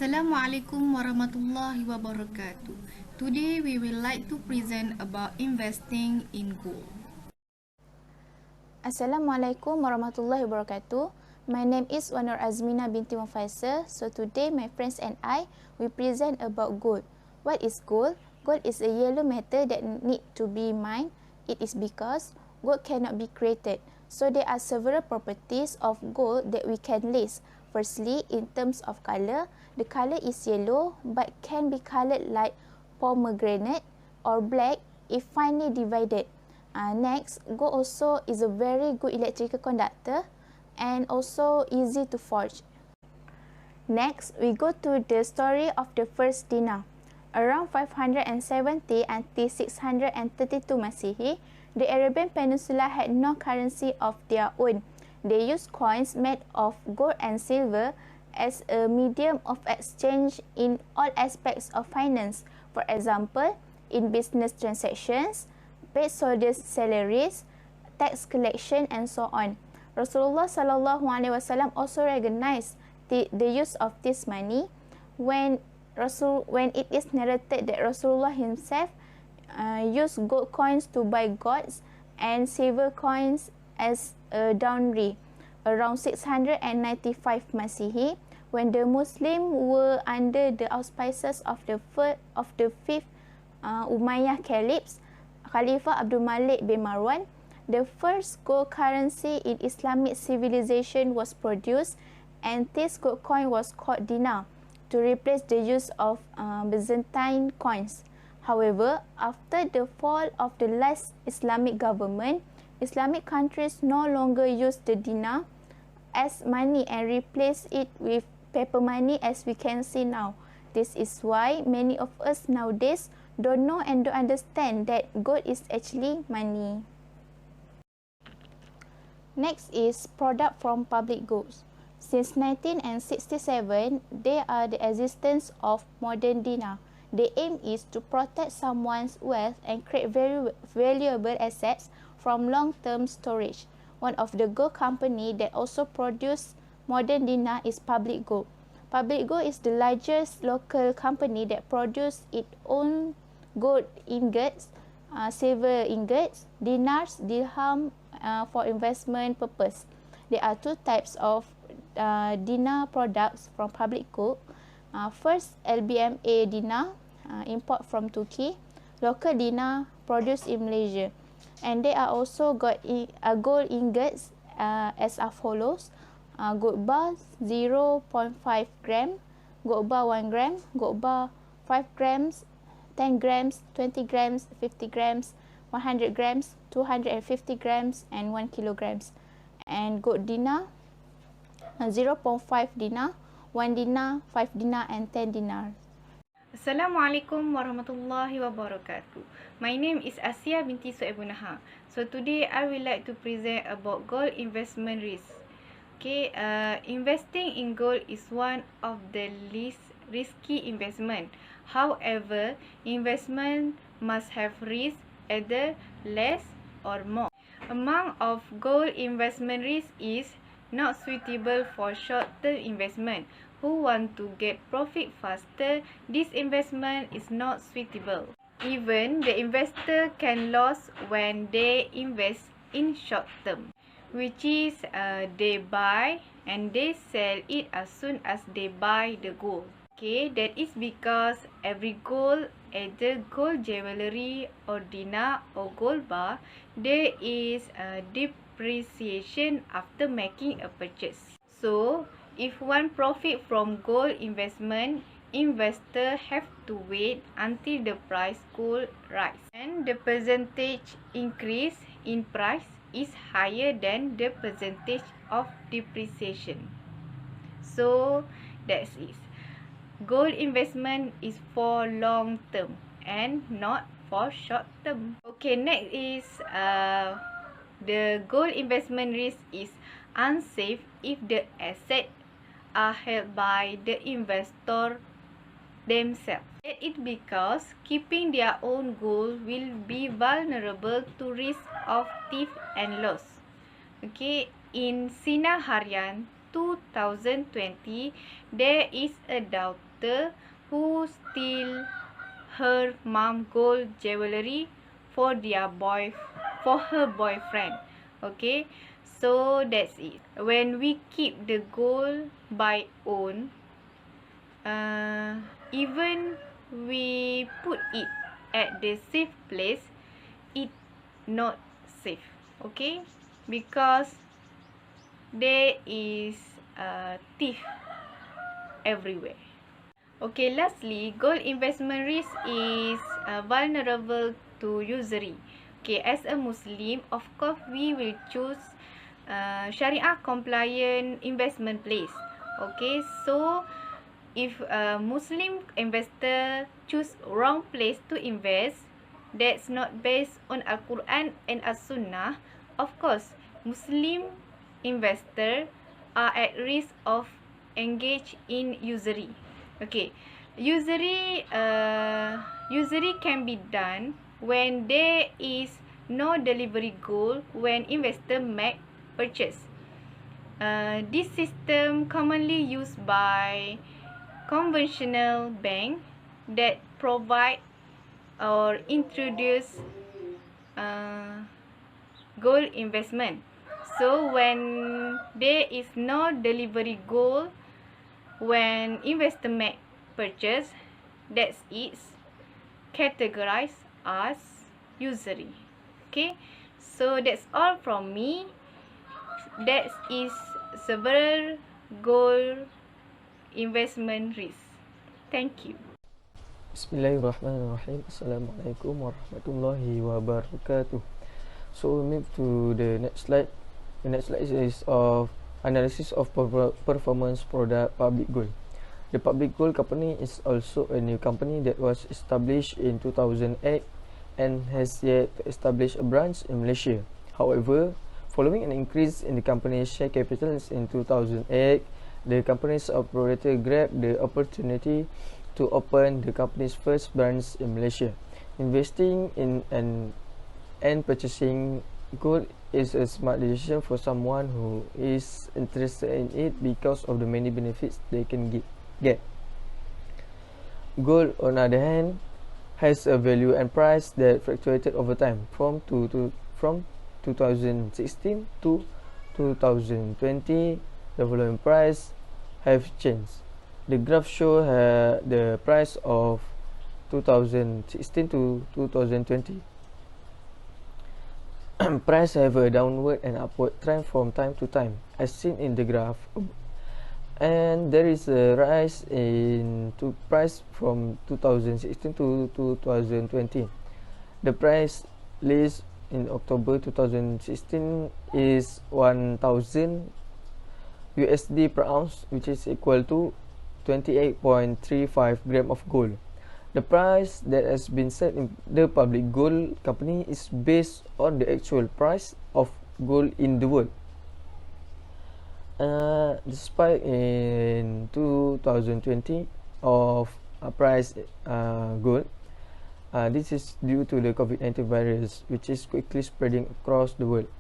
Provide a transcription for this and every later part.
Assalamualaikum warahmatullahi wabarakatuh. Today we will like to present about investing in gold. Assalamualaikum warahmatullahi wabarakatuh. My name is AZMINA binti Mufaisal. So today my friends and I will present about gold. What is gold? Gold is a yellow metal that need to be mined. It is because gold cannot be created. So there are several properties of gold that we can list. Firstly, in terms of color, the color is yellow but can be colored like pomegranate or black if finely divided. Next, gold also is a very good electrical conductor and also easy to forge. Next, we go to the story of the first dinar. Around 570 until 632 Masihi, the Arabian Peninsula had no currency of their own. They used coins made of gold and silver as a medium of exchange in all aspects of finance. For example, in business transactions, paid soldiers' salaries, tax collection, and so on. Rasulullah SAW also recognized the use of this money when it is narrated that Rasulullah himself used gold coins to buy goats and silver coins as a dowry. Around 695 Masihi, when the Muslims were under the auspices of the fifth Umayyad Caliphs, Khalifah Abdul Malik bin Marwan, the first gold currency in Islamic civilization was produced, and this gold coin was called dinar to replace the use of Byzantine coins. However, after the fall of the last Islamic government, Islamic countries no longer use the dinar as money and replace it with paper money as we can see now. This is why many of us nowadays don't know and don't understand that gold is actually money. Next is product from public goods. Since 1967, there are the existence of modern dinar. The aim is to protect someone's wealth and create very valuable assets from long-term storage. One of the gold company that also produce modern dinar is Public Gold. Public Gold is the largest local company that produce its own gold ingots, silver ingots, dinars, dirham for investment purpose. There are two types of dinar products from Public Gold. First, LBMA dinar, import from Turkey. Local dinar produced in Malaysia. And they are also got gold ingots as follows. Gold bar 0.5 gram, gold bar 1 gram, gold bar 5 grams, 10 grams, 20 grams, 50 grams, 100 grams, 250 grams, and 1 kilograms. And gold dinar 0.5 dinar, 1 dinar, 5 dinar, and 10 dinar. Assalamualaikum warahmatullahi wabarakatuh. My name is Asiah binti Suaibunaha. So today I would like to present about gold investment risk. Okay, investing in gold is one of the least risky investment. However, investment must have risk either less or more. Among of gold investment risk is not suitable for short-term investment. Who want to get profit faster, this investment is not suitable. Even the investor can lose when they invest in short term, which is they buy and they sell it as soon as they buy the gold. Okay, that is because every gold, either gold jewelry or dinar or gold bar, there is a depreciation after making a purchase. So, if one profit from gold investment, investor have to wait until the price gold rise, and the percentage increase in price is higher than the percentage of depreciation. So that's it. Gold investment is for long term and not for short term. Okay, next is the gold investment risk is unsafe if the asset are held by the investor themselves. That is because keeping their own gold will be vulnerable to risk of theft and loss. Okay, in Sinar Harian 2020, there is a daughter who steal her mom gold jewelry for her boyfriend. Okay, so that's it. When we keep the gold by own, even we put it at the safe place, it not safe. Okay, because there is thief everywhere. Okay, lastly, gold investment risk is vulnerable to usury. Okay, as a Muslim, of course, we will choose Sharia compliant investment place. Okay, so if a Muslim investor choose wrong place to invest, that's not based on Al-Quran and As-Sunnah, of course, Muslim investor are at risk of engage in usury. Okay, usury can be done when there is no delivery goal when investor make purchase. This system commonly used by conventional bank that provide or introduce gold investment. So when there is no delivery goal when investor make purchase, that is categorized as usury. Okay, so that's all from me. That is several gold investment risk. Thank you. Bismillahirrahmanirrahim. Assalamualaikum warahmatullahi wabarakatuh. So we move to the next slide. The next slide is of analysis of performance product Public Gold. The Public Gold company is also a new company that was established in 2008 and has yet to establish a branch in Malaysia. However, following an increase in the company's share capitals in 2008, the company's operator grabbed the opportunity to open the company's first branch in Malaysia. Investing in and purchasing gold is a smart decision for someone who is interested in it because of the many benefits they can get. Gold, on the other hand, has a value and price that fluctuated over time from 2016 to 2020. The volume price have changed. The graph show the price of 2016 to 2020. Price have a downward and upward trend from time to time, as seen in the graph, and there is a rise in price from 2016 to 2020. The price list in October 2016 is 1,000 USD per ounce, which is equal to 28.35 gram of gold. The price that has been set in the Public Gold company is based on the actual price of gold in the world. The spike in 2020 of price gold, this is due to the COVID-19 virus, which is quickly spreading across the world.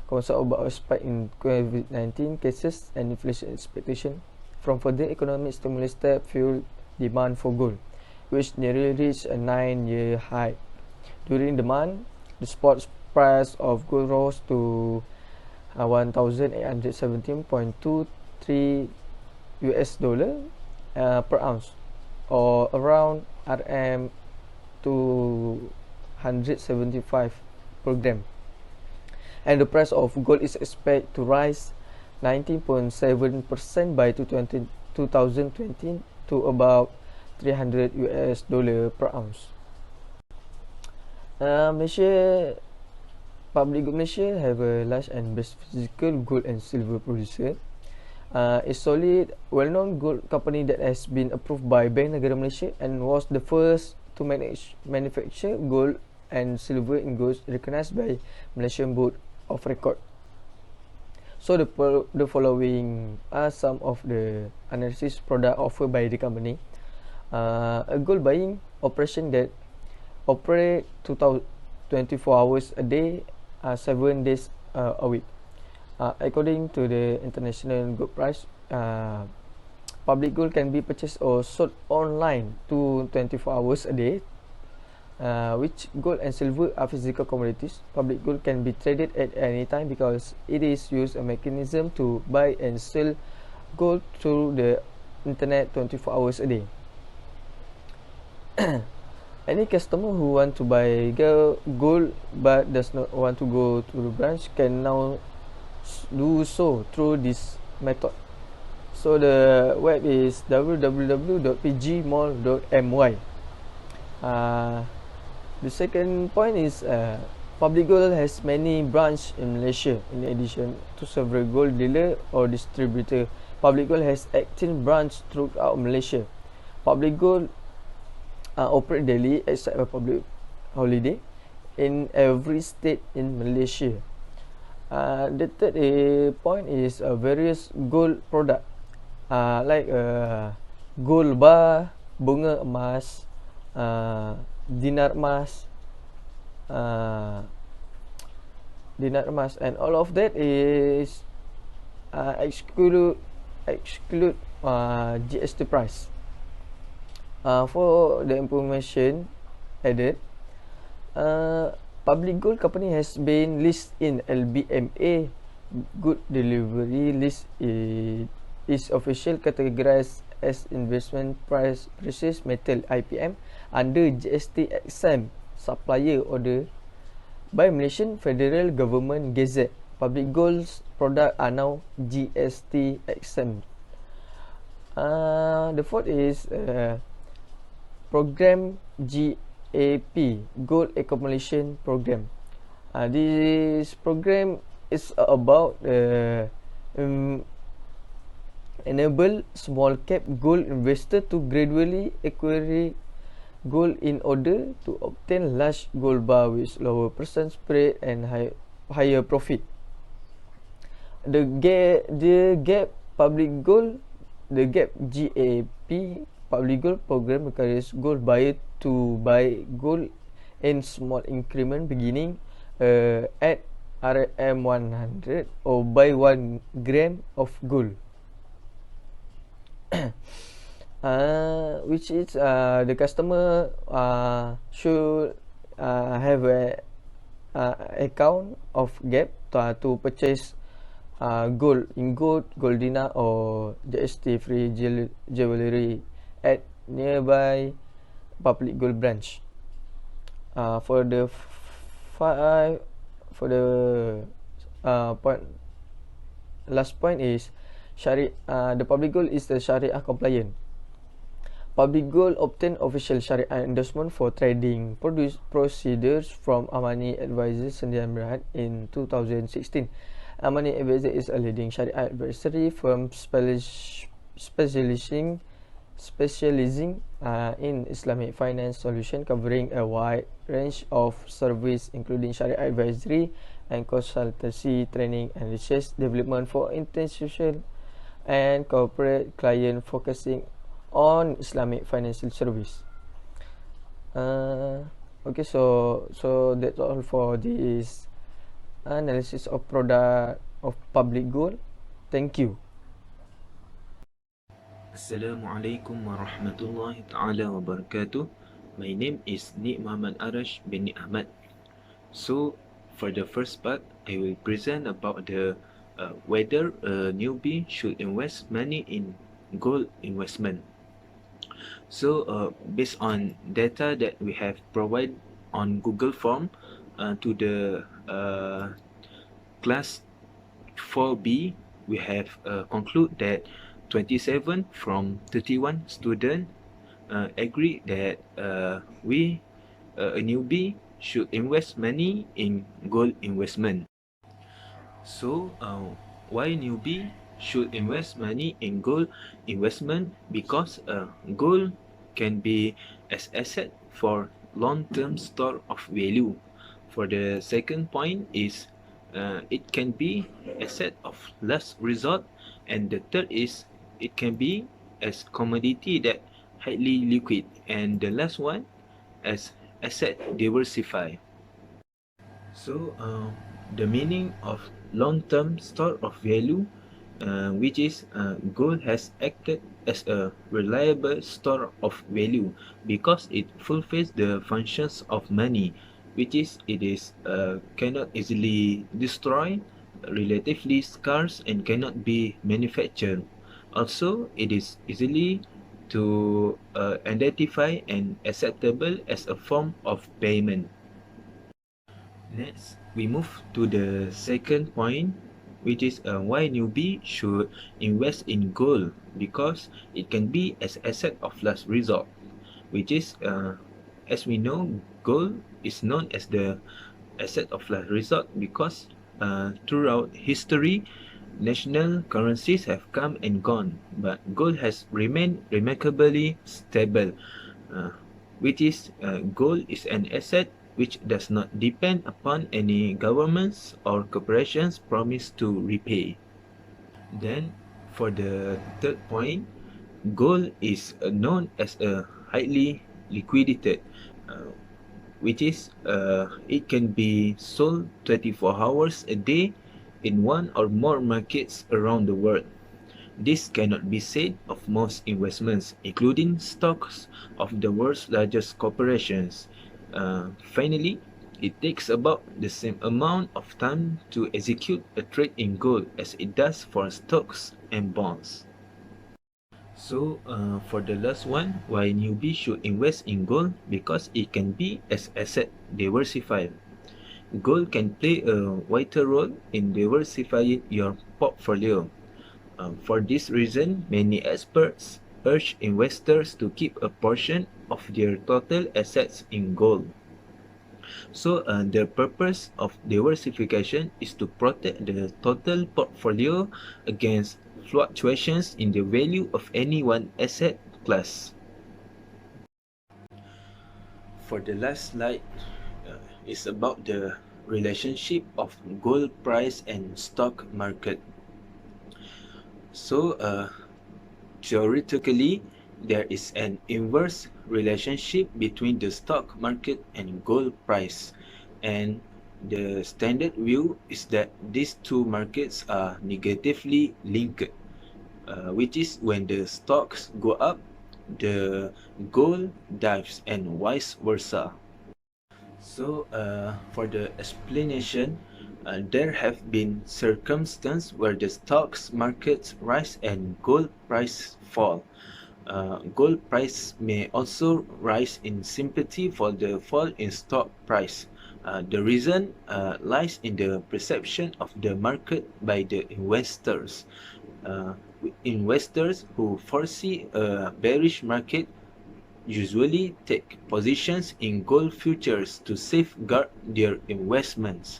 Concern about a spike in COVID-19 cases and inflation expectation from further economic stimulus that fueled demand for gold, which nearly reached a 9-year high. During the month, the spot price of gold rose to 1,817.23 US dollar per ounce, or around RM 275 per gram. And the price of gold is expected to rise 19.7% by 2020 to about 300 US dollar per ounce. Malaysia, Public Gold Malaysia have a large and best physical gold and silver producer. A solid, well-known gold company that has been approved by Bank Negara Malaysia and was the first to manufacture gold and silver in gold recognized by Malaysian Board of Record. So the following are some of the analysis product offered by the company. A gold buying operation that operate 24 hours a day, 7 days a week. According to the international gold price, public gold can be purchased or sold online 24 hours a day. Which gold and silver are physical commodities. Public gold can be traded at any time because it is used a mechanism to buy and sell gold through the internet 24 hours a day. Any customer who want to buy gold but does not want to go to the branch can now do so through this method. So the web is www.pgmall.my. The second point is public gold has many branches in Malaysia. In addition to several gold dealer or distributor, public gold has 18 branches throughout Malaysia. Public gold operate daily except a public holiday in every state in Malaysia. The third point is various gold product like gold bar, bunga emas, dinar emas, and all of that is exclude GST price. For the information added, public gold company has been listed in LBMA good delivery list. Is official categorized as investment price precious metal IPM under GST exempt supplier order by Malaysian Federal Government Gazette. Public gold product are now GST exempt. The fourth is program GAP, Gold Accumulation Program. This program is about enable small cap gold investor to gradually acquire gold in order to obtain large gold bar with lower percent spread and higher profit. The GAP public gold, the GAP GAP public gold program requires gold buyer to buy gold in small increment beginning at RM100 or buy 1 gram of gold. Which is the customer should have a account of GAP to purchase gold in gold dinar or GST free jewelry at nearby public gold branch. For the last point is the public gold is the Sharia compliant. Public gold obtain official Sharia endorsement for trading procedures from Amani Advisors Sdn Bhd in 2016. Amani Advisors is a leading Sharia advisory firm specializing in Islamic finance solution covering a wide range of service including Sharia advisory and consultancy, training and research development for institutional and corporate client focusing on Islamic financial service. Okay, so that's all for this analysis of product of public gold. Thank you. Assalamualaikum warahmatullahi ta'ala wabarakatuh. My name is MOHAMAD bin AHMAD. So for the first part, I will present about the whether a newbie should invest money in gold investment. So based on data that we have provided on Google Form to the class 4B, we have conclude that 27 from 31 students agree that a newbie should invest money in gold investment. So why newbie should invest money in gold investment? Because gold can be as asset for long-term store of value. For the second point is it can be asset of last resort, and the third is it can be as commodity that highly liquid, and the last one as asset diversify. So the meaning of long-term store of value, which is gold has acted as a reliable store of value because it fulfills the functions of money, which is it is cannot easily destroyed, relatively scarce, and cannot be manufactured. Also, it is easily to identify and acceptable as a form of payment. Next, we move to the second point, which is why newbie should invest in gold, because it can be as asset of last resort, which is as we know, gold is known as the asset of last resort because throughout history, national currencies have come and gone, but gold has remained remarkably stable, which is gold is an asset which does not depend upon any governments or corporations promise to repay. Then, for the third point, gold is known as a highly liquidated, which is it can be sold 24 hours a day in one or more markets around the world. This cannot be said of most investments, including stocks of the world's largest corporations. Finally, it takes about the same amount of time to execute a trade in gold as it does for stocks and bonds. So, for the last one, why newbie should invest in gold? Because it can be as asset diversified. Gold can play a vital role in diversifying your portfolio. For this reason, many experts urge investors to keep a portion of their total assets in gold. So, the purpose of diversification is to protect the total portfolio against fluctuations in the value of any one asset class. For the last slide, is about the relationship of gold price and stock market. So, theoretically, there is an inverse relationship between the stock market and gold price, and the standard view is that these two markets are negatively linked, which is when the stocks go up, the gold dives, and vice versa. So, for the explanation, there have been circumstances where the stocks markets rise and gold price fall. Gold price may also rise in sympathy for the fall in stock price. The reason lies in the perception of the market by the investors. Investors who foresee a bearish market usually take positions in gold futures to safeguard their investments.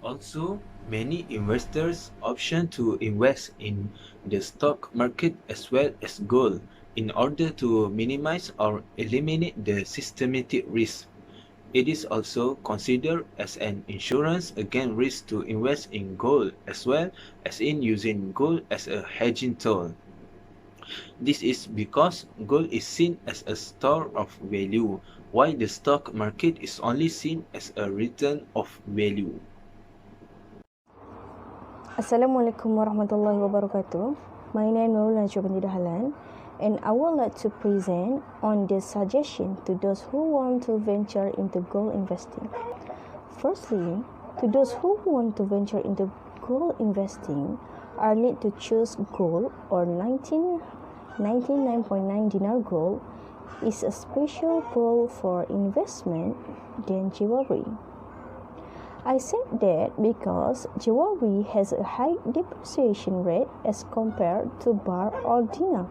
Also, many investors option to invest in the stock market as well as gold in order to minimize or eliminate the systematic risk. It is also considered as an insurance against risk to invest in gold as well as in using gold as a hedging tool. This is because gold is seen as a store of value, while the stock market is only seen as a return of value. Assalamualaikum warahmatullahi wabarakatuh. My name is NURUL and DAHALAN, and I would like to present on the suggestion to those who want to venture into gold investing. Firstly, to those who want to venture into gold investing, I need to choose gold or 99.9 dinar gold is a special gold for investment than jewelry. I said that because jewelry has a high depreciation rate as compared to bar or dinar.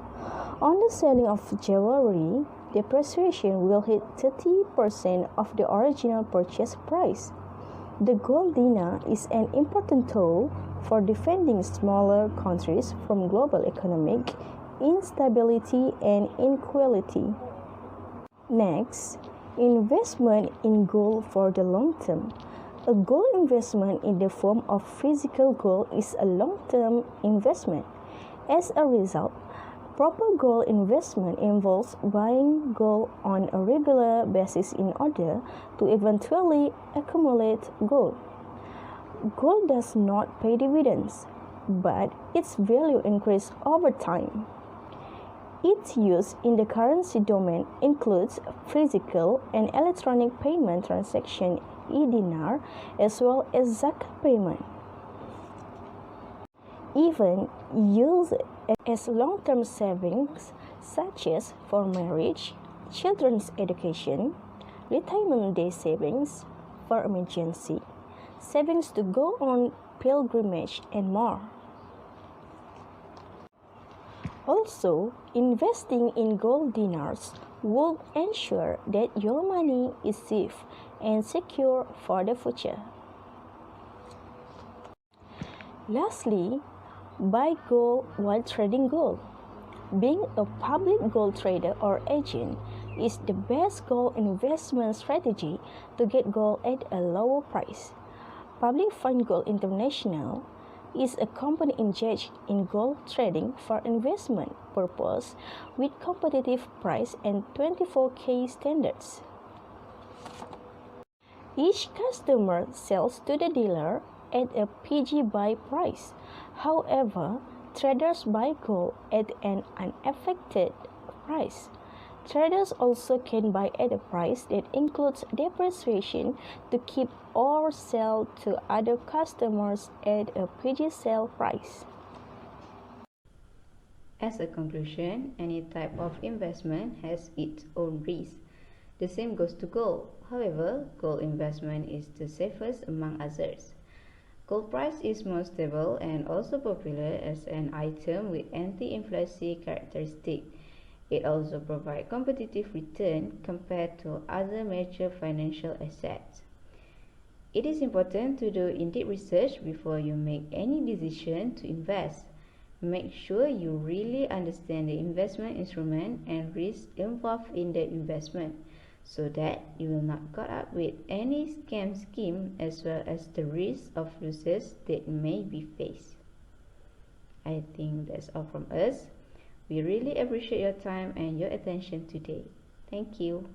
On the selling of jewelry, depreciation will hit 30% of the original purchase price. The gold dinar is an important tool for defending smaller countries from global economic instability and inequality. Next, investment in gold for the long term. A gold investment in the form of physical gold is a long-term investment. As a result, proper gold investment involves buying gold on a regular basis in order to eventually accumulate gold. gold does not pay dividends, but its value increases over time. Its use in the currency domain includes physical and electronic payment transaction e-dinar as well as zakat payment. Even used as long-term savings such as for marriage, children's education, retirement day savings, for emergency, savings to go on pilgrimage, and more. Also, investing in gold dinars will ensure that your money is safe and secure for the future. Lastly, buy gold while trading gold. Being a public gold trader or agent is the best gold investment strategy to get gold at a lower price. Public Fund Gold International is a company engaged in gold trading for investment purpose with competitive price and 24K standards. Each customer sells to the dealer at a PG buy price. However, traders buy gold at an unaffected price. Traders also can buy at a price that includes depreciation to keep or sell to other customers at a PG sale price. As a conclusion, any type of investment has its own risk. The same goes to gold. However, gold investment is the safest among others. Gold price is more stable and also popular as an item with anti-inflation characteristic. It also provides competitive return compared to other major financial assets. It is important to do in-depth research before you make any decision to invest. Make sure you really understand the investment instrument and risk involved in the investment, so that you will not caught up with any scam scheme as well as the risk of losses that may be faced. I think that's all from us. We really appreciate your time and your attention today. Thank you.